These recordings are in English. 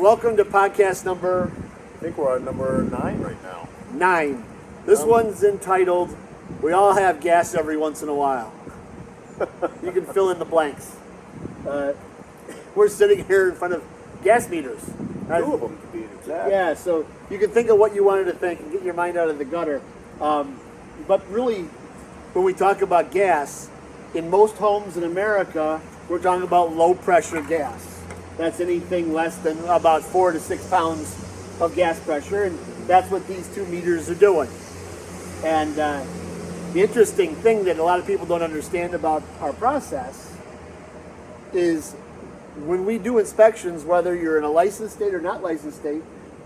welcome to podcast number I think we're on number 9 right now. 9. This one's entitled, We All Have Gas Every Once in a While. You can fill in the blanks. We're sitting here in front of gas meters. 2 of them to be exact. Yeah, so you can think of what you wanted to think and get your mind out of the gutter. But really, when we talk about gas, in most homes in America, we're talking about low pressure gas. That's anything less than about 4 to 6 pounds of gas pressure, and that's what these 2 meters are doing. And the interesting thing that a lot of people don't understand about our process is when we do inspections, whether you're in a licensed state or not licensed state,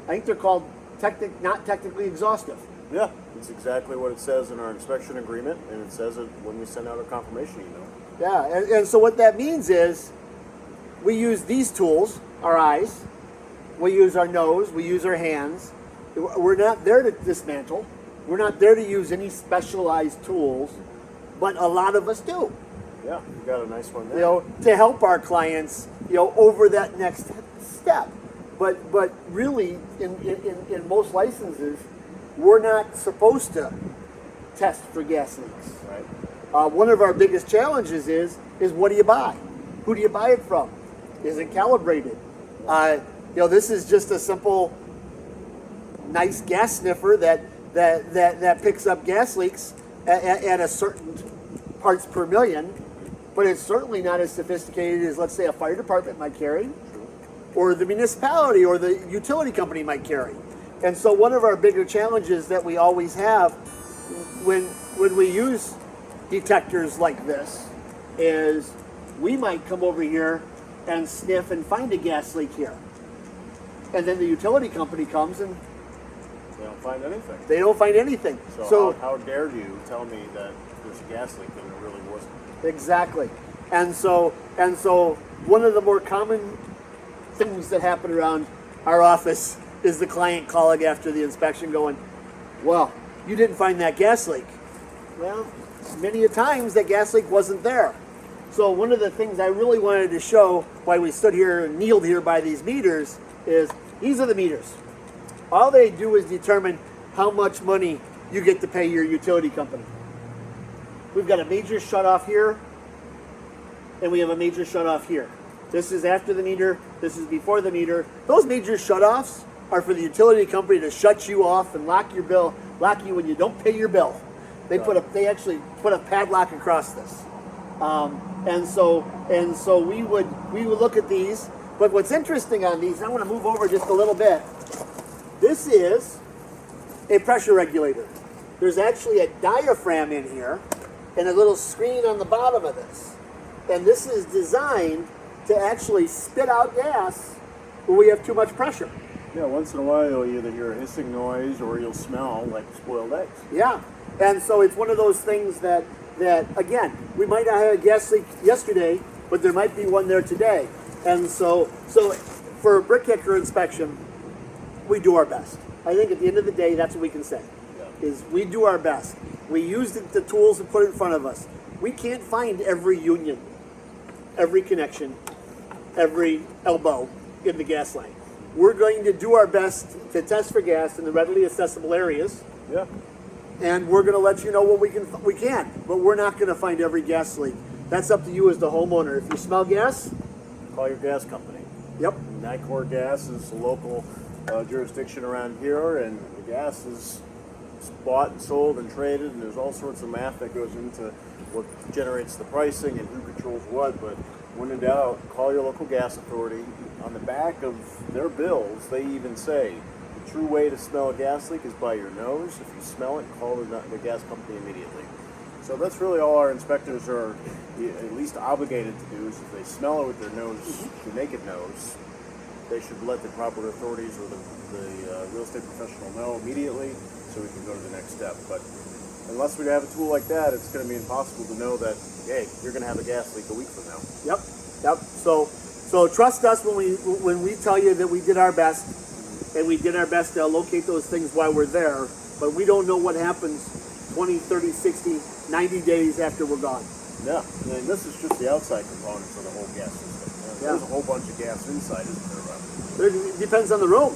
I think they're called not technically exhaustive. Yeah, it's exactly what it says in our inspection agreement, and it says it when we send out a confirmation email. Yeah, and so what that means is we use these tools, our eyes, we use our nose, we use our hands. We're not there to dismantle. We're not there to use any specialized tools, but a lot of us do. Yeah, you got a nice one there. To help our clients, over that next step. But really, in most licenses, we're not supposed to test for gas leaks. Right. One of our biggest challenges is what do you buy? Who do you buy it from? Is it calibrated? This is just a simple, nice gas sniffer that picks up gas leaks at a certain parts per million, but it's certainly not as sophisticated as, let's say, a fire department might carry, or the municipality or the utility company might carry. And so one of our bigger challenges that we always have when we use detectors like this is we might come over here and sniff and find a gas leak here. And then the utility company comes and They don't find anything. they don't find anything. So how dare you tell me that there's a gas leak and it really wasn't? Exactly. And so one of the more common things that happen around our office is the client calling after the inspection going, well, you didn't find that gas leak. Well, many a times that gas leak wasn't there. So one of the things I really wanted to show why we stood here and kneeled here by these meters is these are the meters. All they do is determine how much money you get to pay your utility company. We've got a major shutoff here, and we have a major shutoff here. This is after the meter, this is before the meter. Those major shutoffs are for the utility company to shut you off and lock you when you don't pay your bill. They actually put a padlock across this. And so we would look at these. But what's interesting on these, I want to move over just a little bit. This is a pressure regulator. There's actually a diaphragm in here and a little screen on the bottom of this. And this is designed to actually spit out gas when we have too much pressure. Yeah, once in a while you'll either hear a hissing noise or you'll smell like spoiled eggs. Yeah, and so it's one of those things that again, we might not have a gas leak yesterday, but there might be one there today. And so for a BrickKicker inspection, we do our best. I think at the end of the day, that's what we can say, is we do our best. We use the tools that put in front of us. We can't find every union, every connection, every elbow in the gas line. We're going to do our best to test for gas in the readily accessible areas. Yeah. And we're going to let you know what we can, but we're not going to find every gas leak. That's up to you as the homeowner. If you smell gas, Call your gas company. Yep. Nicor Gas is a local jurisdiction around here, and the gas is bought and sold and traded, and there's all sorts of math that goes into what generates the pricing and who controls what. But when in doubt, call your local gas authority. On the back of their bills, they even say the true way to smell a gas leak is by your nose. If you smell it, call the gas company immediately. So that's really all our inspectors are at least obligated to do, is if they smell it with their nose, the naked nose, they should let the proper authorities or the real estate professional know immediately so we can go to the next step. But unless we have a tool like that, it's going to be impossible to know that, hey, you're going to have a gas leak a week from now. Yep. So trust us when we tell you that we did our best, and we did our best to locate those things while we're there, but we don't know what happens 20, 30, 60, 90 days after we're gone. Yeah, and this is just the outside components of the whole gas system. There's a whole bunch of gas inside, isn't there, Rob? It depends on the room.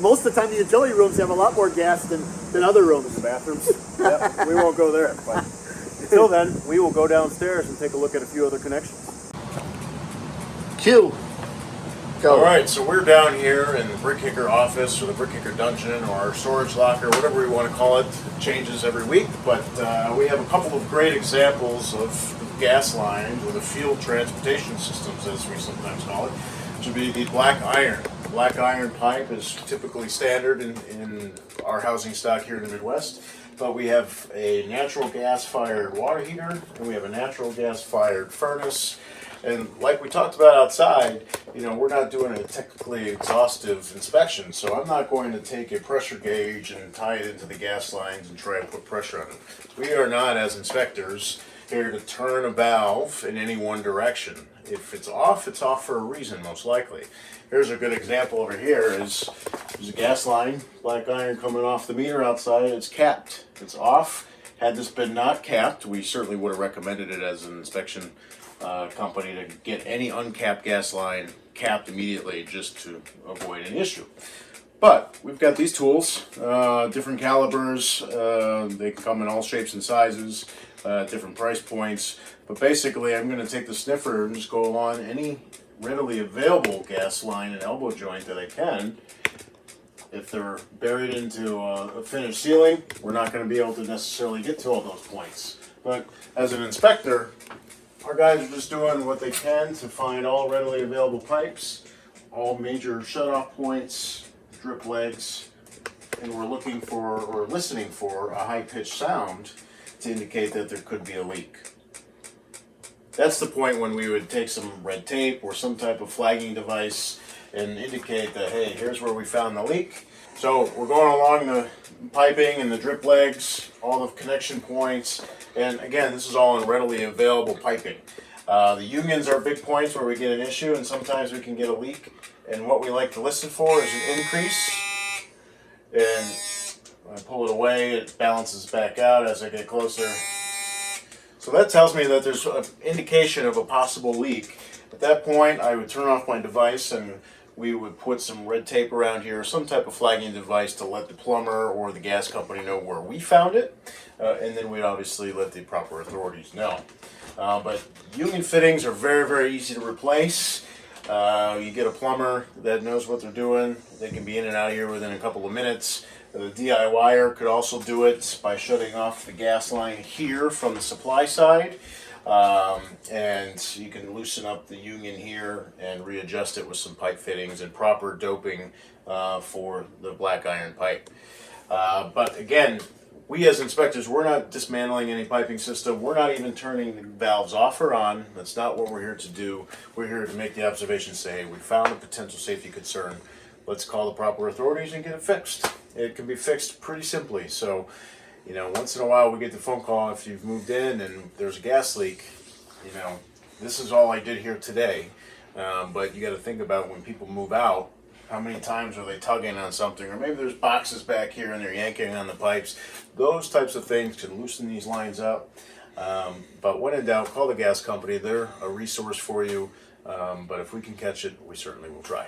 Most of the time, the utility rooms have a lot more gas than other rooms. The bathrooms? Yep, we won't go there. But until then, we will go downstairs and take a look at a few other connections. Q. Go. All right, so we're down here in the BrickKicker office, or the BrickKicker dungeon, or our storage locker, whatever we want to call it. It changes every week, but we have a couple of great examples of gas lines, or the field transportation systems, as we sometimes call it, which would be the black iron. Black iron pipe is typically standard in our housing stock here in the Midwest, but we have a natural gas-fired water heater, and we have a natural gas-fired furnace. And like we talked about outside, we're not doing a technically exhaustive inspection, so I'm not going to take a pressure gauge and tie it into the gas lines and try to put pressure on it. We are not, as inspectors, here to turn a valve in any one direction. If it's off for a reason, most likely. Here's a good example over here there's a gas line, black iron coming off the meter outside, it's capped. It's off. Had this been not capped, we certainly would have recommended it as an inspection company to get any uncapped gas line capped immediately just to avoid an issue. But we've got these tools, different calibers, they can come in all shapes and sizes, different price points, but basically I'm going to take the sniffer and just go along any readily available gas line and elbow joint that I can. If they're buried into a finished ceiling, we're not going to be able to necessarily get to all those points. But as an inspector, our guys are just doing what they can to find all readily available pipes, all major shutoff points, drip legs, and we're looking for, or listening for, a high-pitched sound to indicate that there could be a leak. That's the point when we would take some red tape or some type of flagging device and indicate that, hey, here's where we found the leak. So we're going along the piping and the drip legs, all the connection points, and again, this is all in readily available piping. The unions are big points where we get an issue, and sometimes we can get a leak. And what we like to listen for is an increase. And when I pull it away, it balances back out as I get closer. So that tells me that there's an indication of a possible leak. At that point, I would turn off my device and we would put some red tape around here, some type of flagging device to let the plumber or the gas company know where we found it. And then we'd obviously let the proper authorities know. But union fittings are very, very easy to replace. You get a plumber that knows what they're doing. They can be in and out of here within a couple of minutes. The DIYer could also do it by shutting off the gas line here from the supply side. And you can loosen up the union here and readjust it with some pipe fittings and proper doping for the black iron pipe. But again, we as inspectors, we're not dismantling any piping system. We're not even turning the valves off or on. That's not what we're here to do. We're here to make the observation, say, we found a potential safety concern. Let's call the proper authorities and get it fixed. It can be fixed pretty simply. So, once in a while we get the phone call if you've moved in and there's a gas leak. This is all I did here today. But you got to think about when people move out, how many times are they tugging on something, or maybe there's boxes back here and they're yanking on the pipes. Those types of things can loosen these lines up. But when in doubt, call the gas company. They're a resource for you. But if we can catch it, we certainly will try.